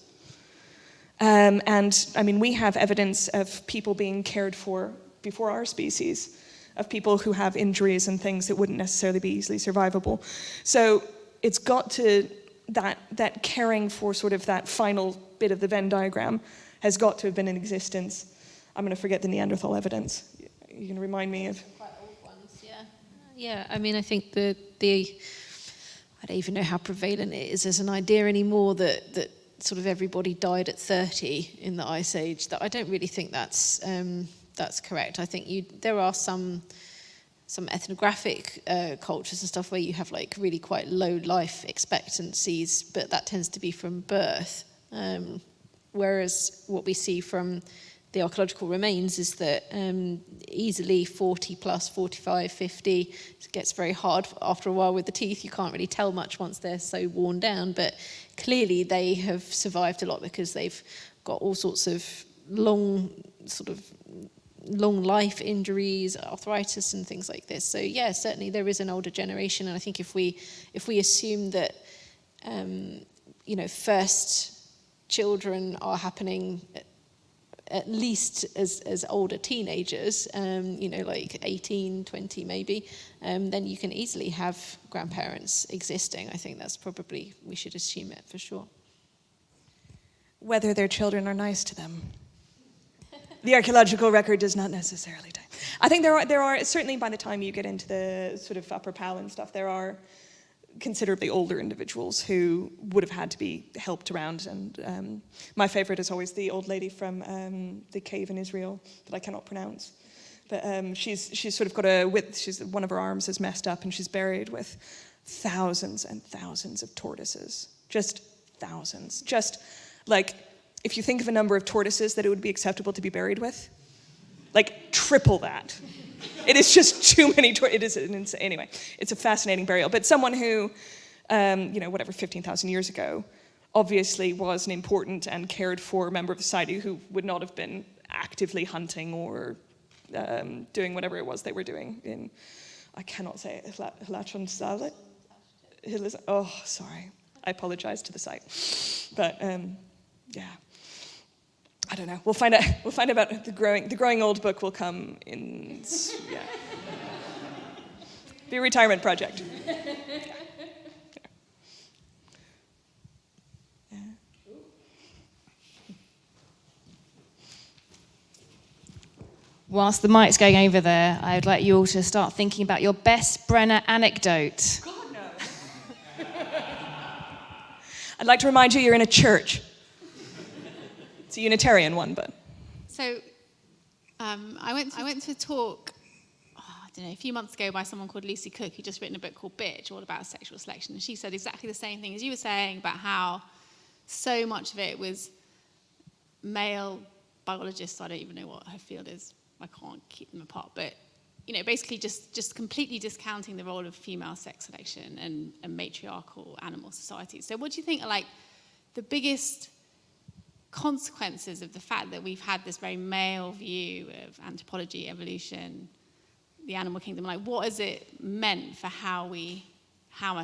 And I mean, we have evidence of people being cared for before our species, of people who have injuries and things that wouldn't necessarily be easily survivable. So it's got to, that caring for sort of that final bit of the Venn diagram has got to have been in existence. I'm going to forget the Neanderthal evidence. You can remind me of... Quite old ones, yeah. Yeah, I mean, I think I don't even know how prevalent it is as an idea anymore that sort of everybody died at 30 in the Ice Age. That I don't really think that's correct. I think there are some ethnographic cultures and stuff where you have like really quite low life expectancies, but that tends to be from birth. Whereas what we see from the archaeological remains is that easily 40 plus, 45, 50, it gets very hard after a while with the teeth. You can't really tell much once they're so worn down, but clearly they have survived a lot because they've got all sorts of long life injuries, arthritis and things like this. So yeah, certainly there is an older generation, and I think if we assume that first children are happening at least as older teenagers, like 18, 20 maybe, then you can easily have grandparents existing. I think that's probably, we should assume it for sure. Whether their children are nice to them. The archaeological record does not necessarily tell. I think there are certainly by the time you get into the sort of Upper Pal and stuff, there are considerably older individuals who would have had to be helped around. And my favorite is always the old lady from the cave in Israel that I cannot pronounce. But she's sort of got one of her arms is messed up, and she's buried with thousands and thousands of tortoises. Just thousands. Just like, if you think of a number of tortoises that it would be acceptable to be buried with, like triple that. It is just too many tortoises. It is insane. Anyway, it's a fascinating burial. But someone who, 15,000 years ago, obviously was an important and cared for member of society who would not have been actively hunting or doing whatever it was they were doing in, I cannot say it, Hilachon. Oh, sorry. I apologize to the site. But yeah. I don't know. We'll find out about the growing old book will come in. Yeah. Be a retirement project. Yeah. Whilst the mic's going over there, I'd like you all to start thinking about your best Brenner anecdote. God no. I'd like to remind you, you're in a church. It's a Unitarian one, but. So I went to a talk, a few months ago by someone called Lucy Cook, who just written a book called Bitch, all about sexual selection. And she said exactly the same thing as you were saying about how so much of it was male biologists. I don't even know what her field is. I can't keep them apart. But, basically just completely discounting the role of female sex selection and matriarchal animal societies. So what do you think are, the biggest consequences of the fact that we've had this very male view of anthropology, evolution, the animal kingdom? What has it meant for how a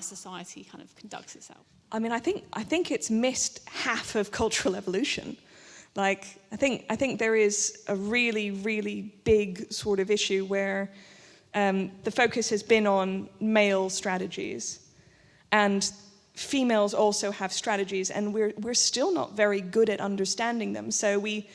society kind of conducts itself? I mean, I think it's missed half of cultural evolution. I think there is a really, really big sort of issue where the focus has been on male strategies, and females also have strategies, and we're still not very good at understanding them. So we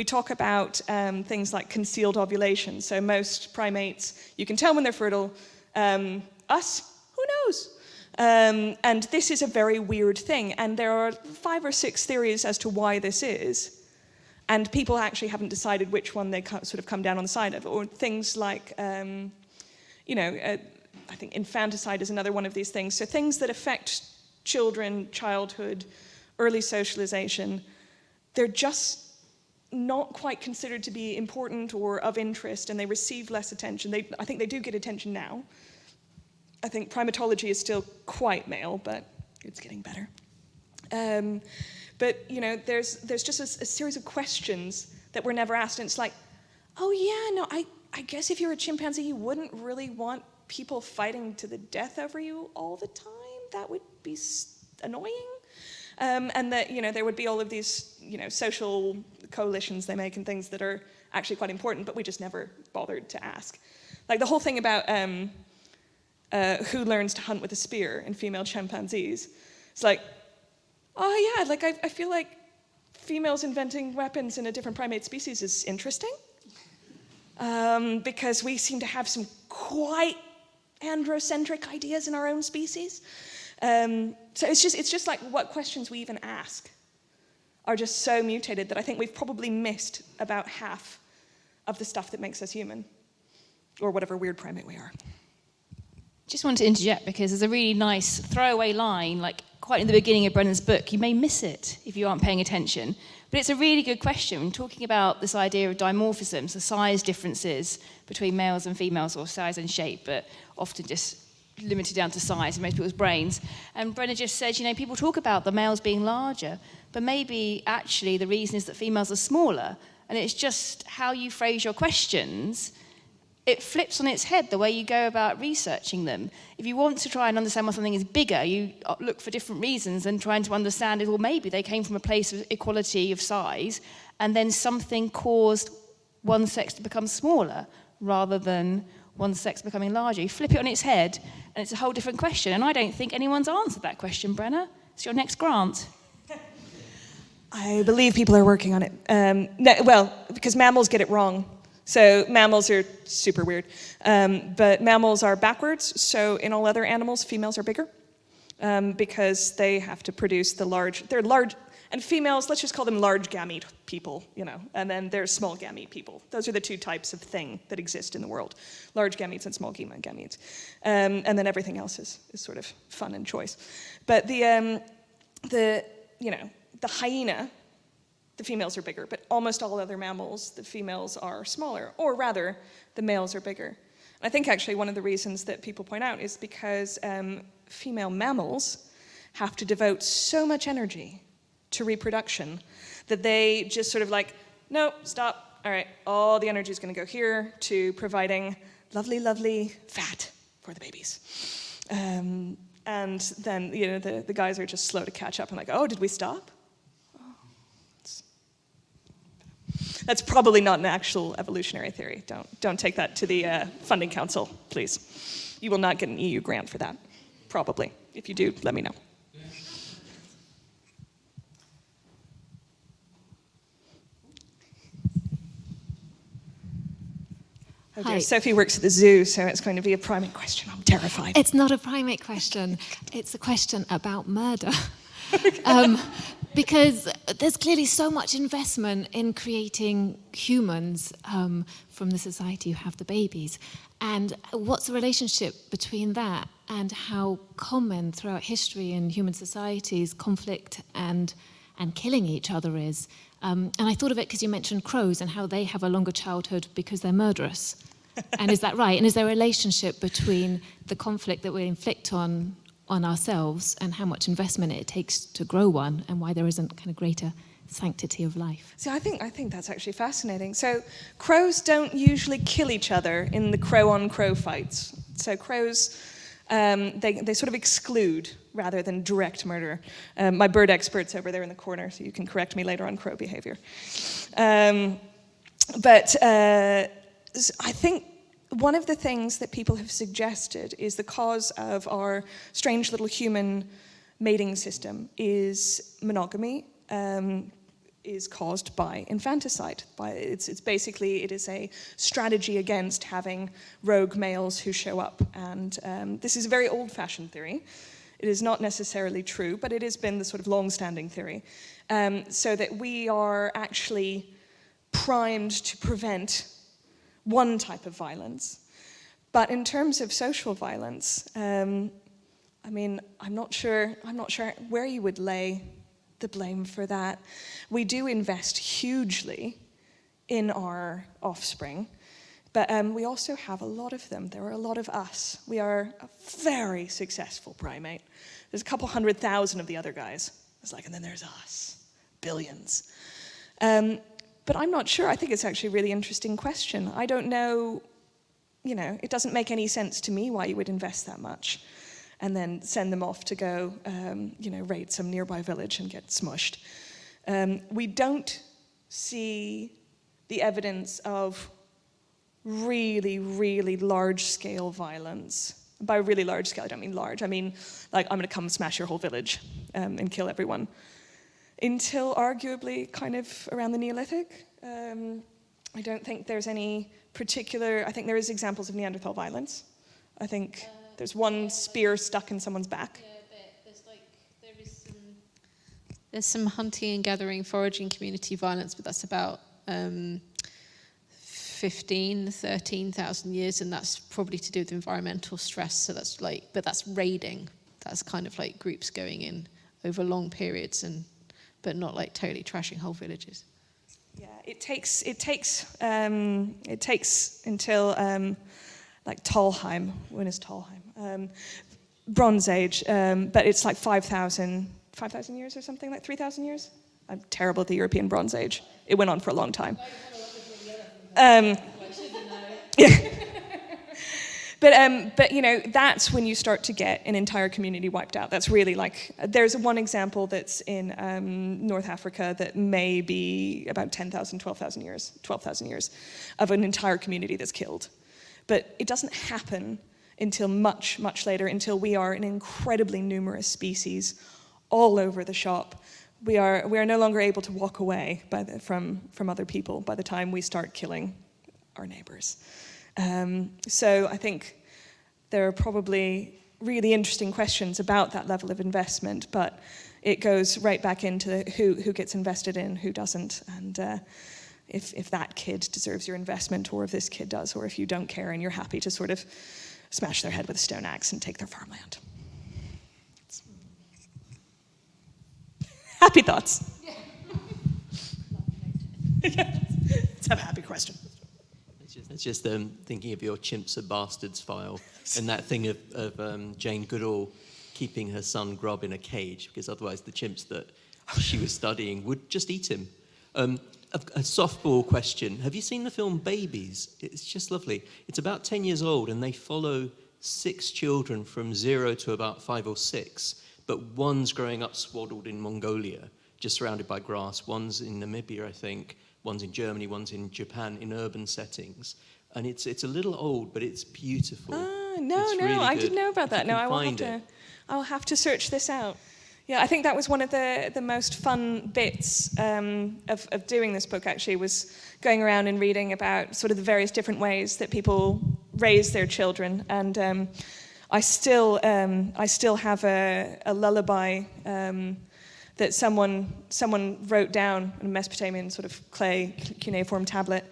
talk about things like concealed ovulation. So most primates, you can tell when they're fertile. Us, who knows? And this is a very weird thing, and there are 5 or 6 theories as to why this is, and people actually haven't decided which one they sort of come down on the side of. Or things like, I think infanticide is another one of these things. So things that affect children, childhood, early socialization, they're just not quite considered to be important or of interest, and they receive less attention. I think they do get attention now. I think primatology is still quite male, but it's getting better. But there's just a series of questions that were never asked, and it's like, oh yeah, no, I guess if you're a chimpanzee, you wouldn't really want people fighting to the death over you all the time. That would be annoying. And that, there would be all of these, social coalitions they make and things that are actually quite important, but we just never bothered to ask. Like the whole thing about who learns to hunt with a spear in female chimpanzees. It's like, oh yeah, I feel like females inventing weapons in a different primate species is interesting. Because we seem to have some quite androcentric ideas in our own species. So it's just like what questions we even ask are just so mutated that I think we've probably missed about half of the stuff that makes us human, or whatever weird primate we are. Just want to interject because there's a really nice throwaway line, like quite in the beginning of Brennan's book. You may miss it if you aren't paying attention. But it's a really good question, talking about this idea of dimorphisms, the size differences between males and females, or size and shape, but often just limited down to size in most people's brains. And Brenna just said, you know, people talk about the males being larger, but maybe actually the reason is that females are smaller. And it's just how you phrase your questions. It flips on its head the way you go about researching them. If you want to try and understand why something is bigger, you look for different reasons and trying to understand it, well, maybe they came from a place of equality of size, and then something caused one sex to become smaller rather than one sex becoming larger. You flip it on its head, and it's a whole different question. And I don't think anyone's answered that question, Brenna. It's your next grant. I believe people are working on it. Well, because mammals get it wrong. So mammals are super weird. But mammals are backwards. So in all other animals, females are bigger because they have to produce they're large, and females, let's just call them large gamete people, you know, and then there's small gamete people. Those are the two types of thing that exist in the world, large gametes and small gametes. And then everything else is sort of fun and choice. But the hyena, the females are bigger, but almost all other mammals, the females are smaller, or rather, the males are bigger. And I think actually one of the reasons that people point out is because female mammals have to devote so much energy to reproduction that they just sort of like, no, stop, all right, all the energy is going to go here to providing lovely, lovely fat for the babies. And then, you know, the guys are just slow to catch up and like, oh, did we stop? That's probably not an actual evolutionary theory. Don't take that to the funding council, please. You will not get an EU grant for that, probably. If you do, let me know. Oh dear, Hi. Sophie works at the zoo, so it's going to be a primate question. I'm terrified. It's not a primate question. It's a question about murder. Because there's clearly so much investment in creating humans from the society who have the babies. And what's the relationship between that and how common throughout history in human societies conflict and killing each other is? And I thought of it because you mentioned crows and how they have a longer childhood because they're murderous. And is that right? And is there a relationship between the conflict that we inflict on ourselves and how much investment it takes to grow one, and why there isn't kind of greater sanctity of life? See, I think that's actually fascinating. So crows don't usually kill each other in the crow-on-crow fights. So crows, they sort of exclude rather than direct murder. My bird expert's over there in the corner, so you can correct me later on crow behavior. But I think one of the things that people have suggested is the cause of our strange little human mating system is monogamy, is caused by infanticide. It's basically, it is a strategy against having rogue males who show up. And this is a very old-fashioned theory. It is not necessarily true, but it has been the sort of long-standing theory. So that we are actually primed to prevent one type of violence. But in terms of social violence, I mean, I'm not sure where you would lay the blame for that. We do invest hugely in our offspring, but we also have a lot of them. There are a lot of us. We are a very successful primate. There's a couple 100,000 of the other guys. It's like, and then there's us, billions. But I'm not sure. I think it's actually a really interesting question. I don't know, you know, it doesn't make any sense to me why you would invest that much and then send them off to go, you know, raid some nearby village and get smushed. We don't see the evidence of really, really large-scale violence. By really large scale, I don't mean large. I mean, like, I'm going to come smash your whole village and kill everyone. Until arguably kind of around the Neolithic. I don't think there's any particular, I think there is examples of Neanderthal violence. I think there's one spear stuck in someone's back. Yeah, there's some hunting and gathering, foraging community violence, but that's about 50 13,000 years, and that's probably to do with environmental stress. So that's like, but that's raiding. That's kind of like groups going in over long periods, but not like totally trashing whole villages. Yeah, it takes until like Talheim. When is Talheim? Bronze Age, but it's like 5,000 years or something, like 3,000 years. I'm terrible at the European Bronze Age. It went on for a long time. Yeah. But you know, that's when you start to get an entire community wiped out. That's really like, there's one example that's in North Africa that may be about 10,000, 12,000 years of an entire community that's killed. But it doesn't happen until much, much later, until we are an incredibly numerous species all over the shop. We are no longer able to walk away from other people by the time we start killing our neighbors. So I think there are probably really interesting questions about that level of investment, but it goes right back into who gets invested in, who doesn't, and if that kid deserves your investment, or if this kid does, or if you don't care and you're happy to sort of smash their head with a stone axe and take their farmland. Happy thoughts. Yeah. Let's have a happy question. It's just thinking of your Chimps Are Bastards file and that thing of Jane Goodall keeping her son Grub in a cage, because otherwise the chimps that she was studying would just eat him. A softball question. Have you seen the film Babies? It's just lovely. It's about 10 years old, and they follow 6 children from 0 to about 5 or 6, but one's growing up swaddled in Mongolia, just surrounded by grass. One's in Namibia, I think. One's in Germany, one's in Japan, in urban settings. And it's a little old, but it's beautiful. I didn't know about that. No, I will have to search this out. Yeah, I think that was one of the most fun bits of doing this book, actually, was going around and reading about sort of the various different ways that people raise their children. And I still have a lullaby that someone wrote down on a Mesopotamian sort of clay cuneiform tablet,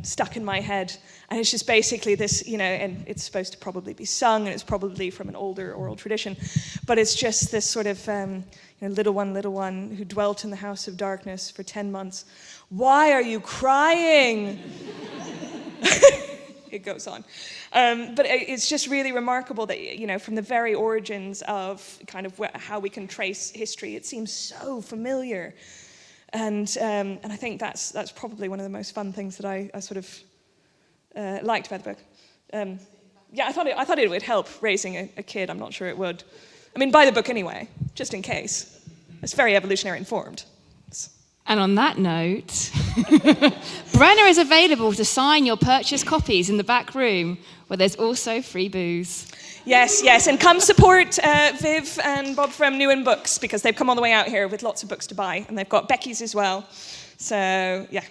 stuck in my head. And it's just basically this, you know, and it's supposed to probably be sung, and it's probably from an older oral tradition, but it's just this sort of, little one who dwelt in the house of darkness for 10 months. Why are you crying? It goes on. But it's just really remarkable that, you know, from the very origins of kind of how we can trace history, it seems so familiar. And I think that's probably one of the most fun things that I sort of liked about the book. Yeah, I thought it would help raising a kid. I'm not sure it would. I mean, buy the book anyway, just in case. It's very evolutionary informed. And on that note, Brenner is available to sign your purchase copies in the back room, where there's also free booze. Yes, and come support Viv and Bob from Newington Books, because they've come all the way out here with lots of books to buy, and they've got Becky's as well. So, yeah,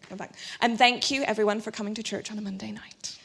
come back. And thank you, everyone, for coming to church on a Monday night.